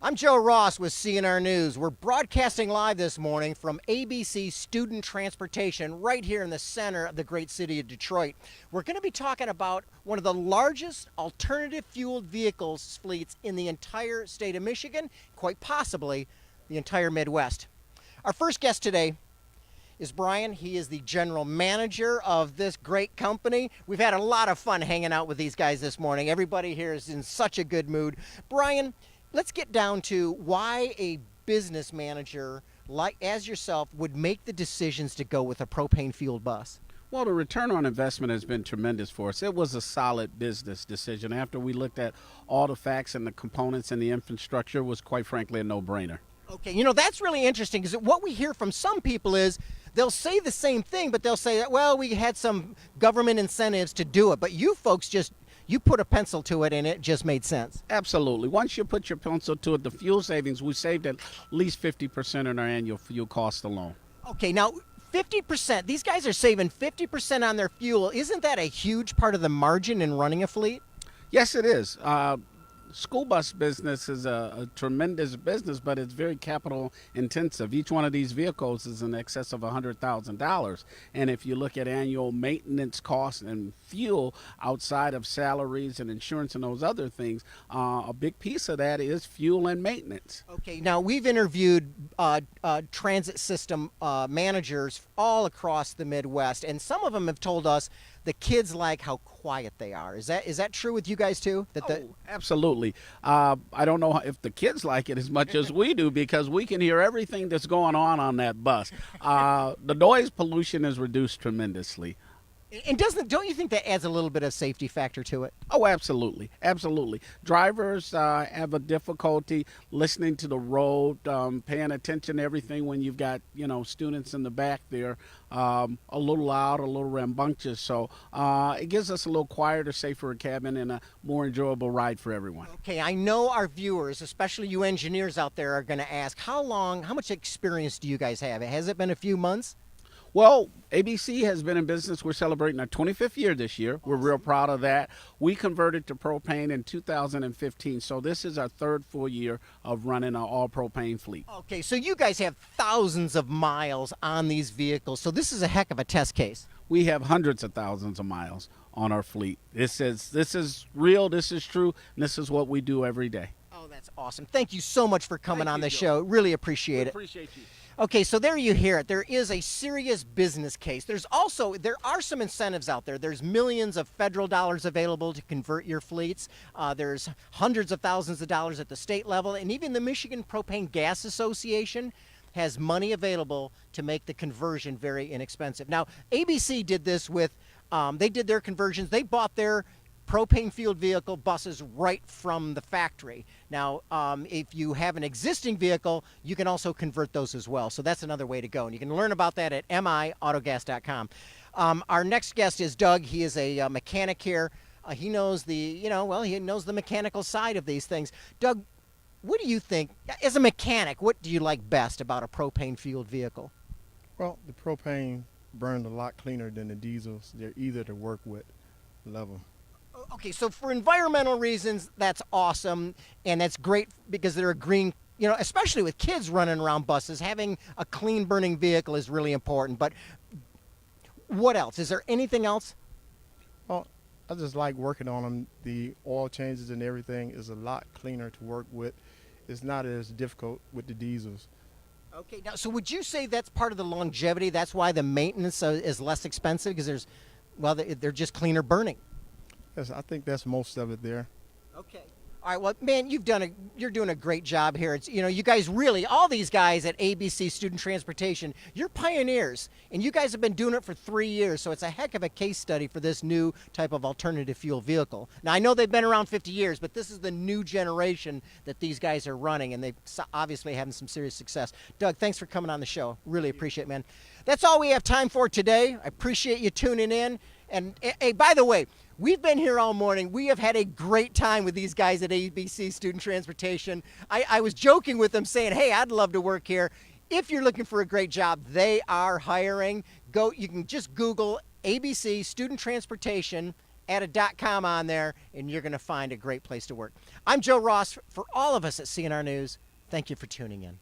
I'm Joe Ross with CNR News. We're broadcasting live this morning from ABC Student Transportation right here in the center of the great city of Detroit. We're going to be talking about one of the largest alternative fueled vehicles fleets in the entire state of Michigan, quite possibly the entire Midwest. Our first guest today is Brian. He is the general manager of this great company. We've had a lot of fun hanging out with these guys this morning. Everybody here is in such a good mood. Brian, let's get down to why a business manager like as yourself would make the decisions to go with a propane fueled bus. Well, the return on investment has been tremendous for us. It was a solid business decision. After we looked at all the facts and the components and the infrastructure, it was quite frankly a no-brainer. Okay, that's really interesting because what we hear from some people is they'll say the same thing, but they'll say, well, we had some government incentives to do it. But you folks you put a pencil to it and it just made sense. Absolutely. Once you put your pencil to it, the fuel savings, we saved at least 50% in our annual fuel cost alone. Okay, now 50%, these guys are saving 50% on their fuel. Isn't that a huge part of the margin in running a fleet? Yes, it is. School bus business is a tremendous business, but it's very capital intensive. Each one of these vehicles is in excess of $100,000. And if you look at annual maintenance costs and fuel outside of salaries and insurance and those other things, a big piece of that is fuel and maintenance. Okay, now we've interviewed transit system managers all across the Midwest, and some of them have told us the kids like how quiet they are. Is that true with you guys too? Absolutely. I don't know if the kids like it as much as we do because we can hear everything that's going on that bus. The noise pollution is reduced tremendously. And don't you think that adds a little bit of safety factor to it? Oh, absolutely. Absolutely. Drivers have a difficulty listening to the road, paying attention to everything when you've got, students in the back there, a little loud, a little rambunctious. So it gives us a little quieter, safer cabin and a more enjoyable ride for everyone. Okay, I know our viewers, especially you engineers out there, are going to ask, how much experience do you guys have? Has it been a few months? Well, ABC has been in business. We're celebrating our 25th year this year. We're real proud of that. We converted to propane in 2015, so this is our third full year of running an all-propane fleet. Okay, so you guys have thousands of miles on these vehicles, so this is a heck of a test case. We have hundreds of thousands of miles on our fleet. This is real, this is true, and this is what we do every day. Oh, that's awesome. Thank you so much for coming on the show. Really appreciate it. Appreciate you. Okay, so there you hear it. There is a serious business case. There are some incentives out there. There's millions of federal dollars available to convert your fleets. There's hundreds of thousands of dollars at the state level, and even the Michigan Propane Gas Association has money available to make the conversion very inexpensive. Now, ABC did this with, they did their conversions. They bought their propane fueled vehicle buses right from the factory. Now, if you have an existing vehicle, you can also convert those as well. So that's another way to go. And you can learn about that at miautogas.com. Our next guest is Doug. He is a mechanic here. He knows he knows the mechanical side of these things. Doug, what do you think, as a mechanic, what do you like best about a propane fueled vehicle? Well, the propane burned a lot cleaner than the diesels. They're easier to work with. Love them. Okay, so for environmental reasons, that's awesome, and that's great because they're a green, especially with kids running around buses, having a clean burning vehicle is really important. But what else? Is there anything else? Well, I just like working on them. The oil changes and everything is a lot cleaner to work with. It's not as difficult with the diesels. Okay, now, so would you say that's part of the longevity? That's why the maintenance is less expensive because they're just cleaner burning. Yes, I think that's most of it there. Okay. All right. Well, man, you're doing a great job here. It's you guys really, all these guys at ABC Student Transportation, you're pioneers, and you guys have been doing it for 3 years. So it's a heck of a case study for this new type of alternative fuel vehicle. Now I know they've been around 50 years, but this is the new generation that these guys are running, and they're obviously having some serious success. Doug, thanks for coming on the show. Really appreciate it, man. That's all we have time for today. I appreciate you tuning in. And hey, by the way, we've been here all morning. We have had a great time with these guys at ABC Student Transportation. I was joking with them saying, hey, I'd love to work here. If you're looking for a great job, they are hiring. You can just Google ABC Student Transportation add a .com on there, and you're going to find a great place to work. I'm Joe Ross. For all of us at CNR News, thank you for tuning in.